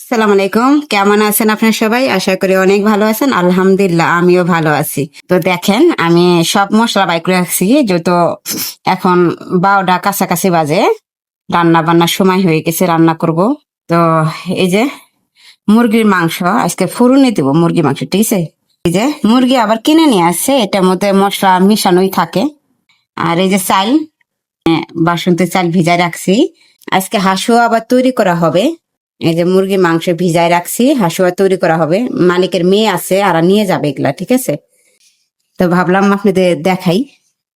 আসসালামু আলাইকুম। কেমন আছেন আপনার সবাই? আশা করি অনেক ভালো আছেন। আলহামদুলিল্লাহ আমিও ভালো আছি। তো দেখেন আমি সব মসলা বাই করে রাখছি, যেহেতু এখন 12টা কাছাকাছি বাজে। রান্না বান্নার সময় হয়ে গেছে, রান্না করব। তো এই যে মুরগির মাংস আজকে ফুরুনে দেবো, মুরগি মাংস, ঠিক আছে? এই যে মুরগি আবার কিনে নিয়ে আসছে, এটার মধ্যে মশলা মিশানোই থাকে। আর এই যে চাল, বাসন্তী চাল ভিজায় রাখছি। আজকে হাঁসুয়া আবার তৈরি করা হবে। এই যে মুরগি মাংস ভিজায় রাখছি, হাঁসুয়া তৈরি করা হবে। মালিকের মেয়ে আছে, আর নিয়ে যাবে এগুলা, ঠিক আছে? তো ভাবলাম আপনাদের দেখাই,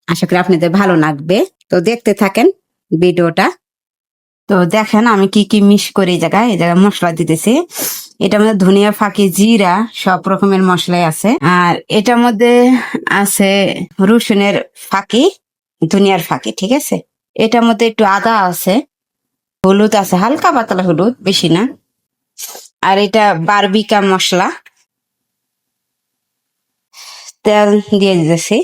আশা করি আপনাদের ভালো লাগবে। তো দেখতে থাকেন ভিডিওটা। তো দেখেন আমি কি কি মিক্স করে এই জায়গায় মশলা দিতেছি। এটার মধ্যে ধনিয়া ফাঁকি, জিরা, সব রকমের মশলাই আছে। আর এটার মধ্যে আছে রসুনের ফাঁকি, ধনিয়ার ফাঁকি, ঠিক আছে? এটার মধ্যে একটু আদা আছে, হলুদ আছে, হালকা পাতলা হলুদ, বেশি না। আর এটা বারবিকা মশলা, তেল দিয়ে দিতেছি।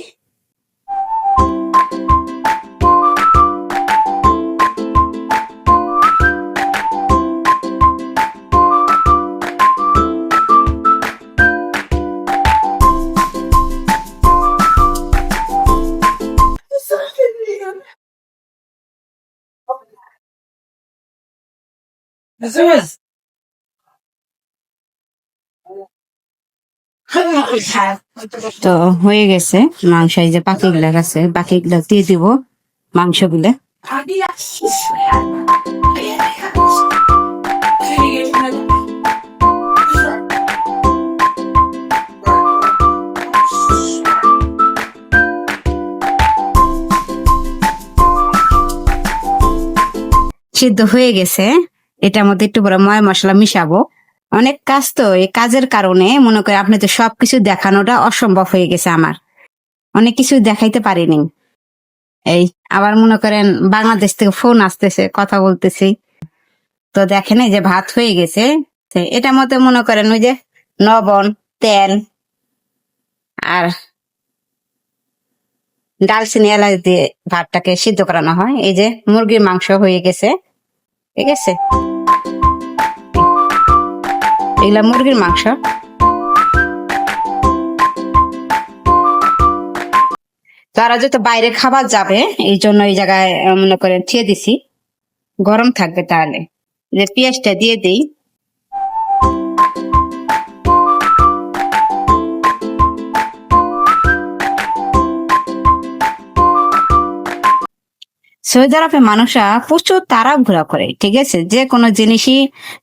তো হয়ে গেছে মাংস, এই যে বাকিগুলা আছে, বাকিগুলা দিয়ে দিব মাংসগুলা। সিদ্ধ হয়ে গেছে, এটার মধ্যে একটু বড় ময় মশলা মিশাবো। অনেক কাজ, তো এই কাজের কারণে মনে করে আপনাদের সবকিছু দেখানোটা অসম্ভব হয়ে গেছে আমার। অনেক কিছু দেখাইতে পারিনি। এই আবার মনে করেন বাংলাদেশ থেকে ফোন আসতেছে, কথা বলতেছি। তো দেখেন এই যে ভাত হয়ে গেছে। এটার মধ্যে মনে করেন ওই যে লবণ, তেল আর ডালচিনি, এলাচ দিয়ে ভাতটাকে সিদ্ধ করানো হয়। এই যে মুরগির মাংস হয়ে গেছে, ঠিক আছে? এগুলা মুরগির মাংস। তারা যেহেতু বাইরে খাবার যাবে, এই জন্য এই জায়গায় মনে করেন থিয়ে দিছি, গরম থাকবে। তাহলে যে পেঁয়াজটা দিয়ে দিই। সৌদি আরবের মানুষরা প্রচুর তাড়াহুড়া করে, ঠিক আছে? যে কোনো জিনিসই,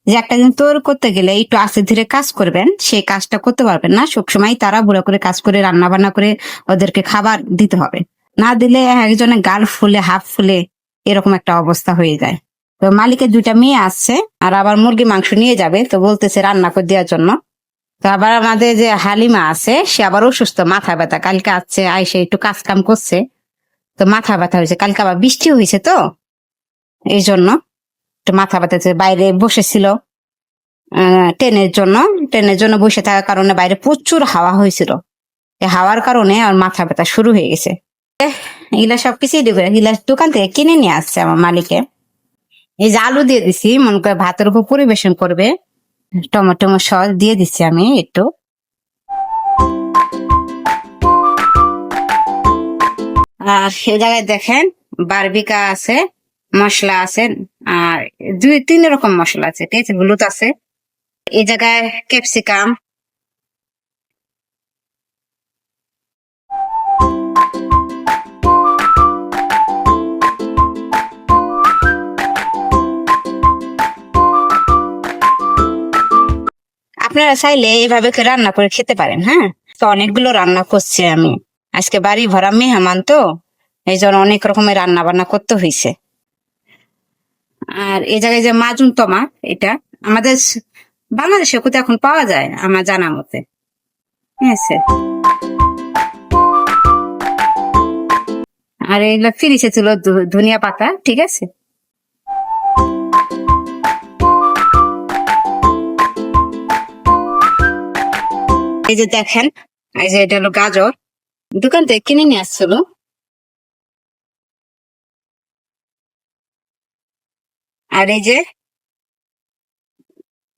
যে একটা জিনিস তৈরি করতে গেলে একটু আস্তে ধীরে কাজ করবেন, সেই কাজটা করতে পারবেন না। সবসময় তাড়াহুড়া করে কাজ করে, রান্না বান্না করে ওদেরকে খাবার দিতে হবে। না দিলে একজনের গাল ফুলে, হাফ ফুলে, এরকম একটা অবস্থা হয়ে যায়। তো মালিকের 2টা মেয়ে আসছে, আর আবার মুরগি মাংস নিয়ে যাবে, তো বলতেছে রান্না করে দেওয়ার জন্য। তো আবার আমাদের যে হালিমা আছে, সে আবার অসুস্থ, মাথা ব্যথা, কালকে আসছে, আইসে একটু কাজ কাম করছে, তো মাথা ব্যথা হয়েছে। কালকে আবার বৃষ্টি হয়েছে, তো এই জন্য একটু মাথা ব্যথা হয়েছে। বাইরে বসেছিল ট্রেনের জন্য বসে থাকার কারণে বাইরে প্রচুর হাওয়া হয়েছিল। এই হাওয়ার কারণে আর মাথা ব্যথা শুরু হয়ে গেছে। এগুলা সবকিছুই দিবে, এগুলা দোকান থেকে কিনে নিয়ে আসছে আমার মালিকে। এই যে আলু দিয়ে দিছি, মনে করে ভাতের উপর পরিবেশন করবে। টমেটো সস দিয়ে দিচ্ছি আমি একটু। আর সে জায়গায় দেখেন বারবিকা আছে, মশলা আছে, আর 2-3 রকম মশলা আছে, ঠিক আছে? হলুদ আছে, এই জায়গায় ক্যাপসিকাম। আপনারা চাইলে এইভাবে করে রান্না করে খেতে পারেন, হ্যাঁ? তো অনেকগুলো রান্না করছি আমি, আজকে বাড়ি ভরা মেহমান, তো এই জন্য অনেক রকমের রান্না বান্না করতে হয়েছে। আর এই জায়গায় যে মাজুন টমাট, এটা আমাদের বাংলাদেশে কোথায় এখন পাওয়া যায় আমার জানা মতে, ঠিক আছে? আর এগুলো ফিরিসে ছিল ধনিয়া পাতা, ঠিক আছে? এই যে দেখেন, এই যে এটা হলো গাজর, দোকান থেকে কিনে নিয়ে আসছিল। আর এই যে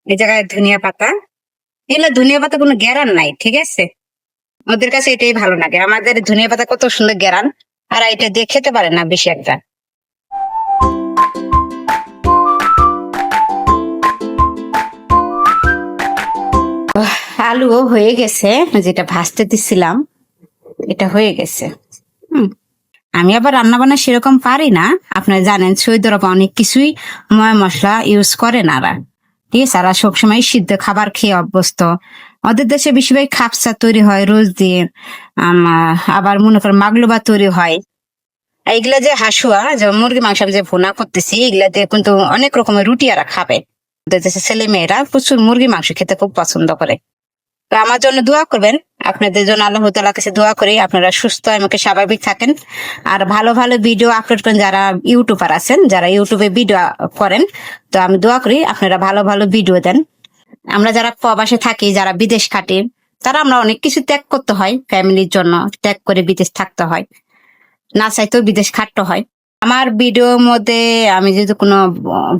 এই জায়গায় ধনিয়া পাতা, এগুলো ধনিয়া পাতা কোনো গ্যারান নাই, ঠিক আছে? ওদের কাছে এটাই ভালো লাগে। আমাদের ধনিয়া পাতা কত সুন্দর গ্যারান, আর এটা দিয়ে খেতে পারে না বেশি একটা। আলুও হয়ে গেছে, যেটা ভাজতে দিছিলাম এটা হয়ে গেছে। আমি আবার রান্না বান্না সেরকম পারি না, আপনারা জানেন সৌদি আরবে অনেক কিছুই ময় মশলা ইউজ করে না ওরা, ঠিক আছে? আর সবসময় সিদ্ধ খাবার খেয়ে অভ্যস্ত। ওদের দেশে বেশিরভাগ খাপসা তৈরি হয় রোজ দিয়ে, আবার মনে করেন মাগলুবা তৈরি হয়। এইগুলা যে হাসুয়া, যেমন মুরগি মাংস আমি যে ভুনা করতেছি, এগুলা দিয়ে কিন্তু অনেক রকমের রুটি আর খাবে। ওদের দেশে ছেলে মেয়েরা প্রচুর মুরগি মাংস খেতে খুব পছন্দ করে। তো আমার জন্য দোয়া করবেন, আপনাদের জন্য আল্লাহ তাআলার কাছে দোয়া করি আপনারা সুস্থ আমাকে স্বাভাবিক থাকেন, আর ভালো ভালো ভিডিও আপলোড করেন। যারা ইউটিউবার আছেন, যারা ইউটিউবে ভিডিও করেন, তো আমি দোয়া করি আপনারা ভালো ভালো ভিডিও দেন। আমরা যারা প্রবাসে থাকি, যারা বিদেশ খাটি, তারা আমরা অনেক কিছু ত্যাগ করতে হয়, ফ্যামিলির জন্য ত্যাগ করে বিদেশ থাকতে হয়, না চাইতেও বিদেশ খাটতে হয়। আমার ভিডিওর মধ্যে আমি যদি কোনো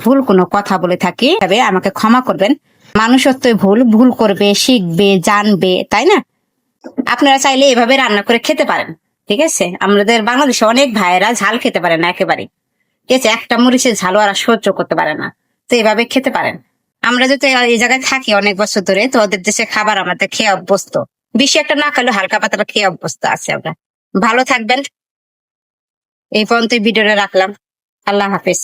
ভুল কোনো কথা বলে থাকি তবে আমাকে ক্ষমা করবেন। মানুষত্বই ভুল, ভুল করবে, শিখবে, জানবে, তাই না? আপনারা চাইলে এভাবে রান্না করে খেতে পারেন, ঠিক আছে? আমাদের বাংলাদেশে অনেক ভাইয়েরা ঝাল খেতে পারে না একেবারে, ঠিক আছে? একটা মরিচের ঝালও আর সহ্য করতে পারে না, তো এভাবে খেতে পারেন। আমরা যদি এই জায়গায় থাকি অনেক বছর ধরে, তো ওদের দেশে খাবার আমাদের খেয়ে অভ্যস্ত, বেশি একটা না খেলেও হালকা পাতলা খেয়ে অভ্যস্ত আছে আমরা। ভালো থাকবেন। এই পর্যন্ত ভিডিওটা রাখলাম। আল্লাহ হাফেজ।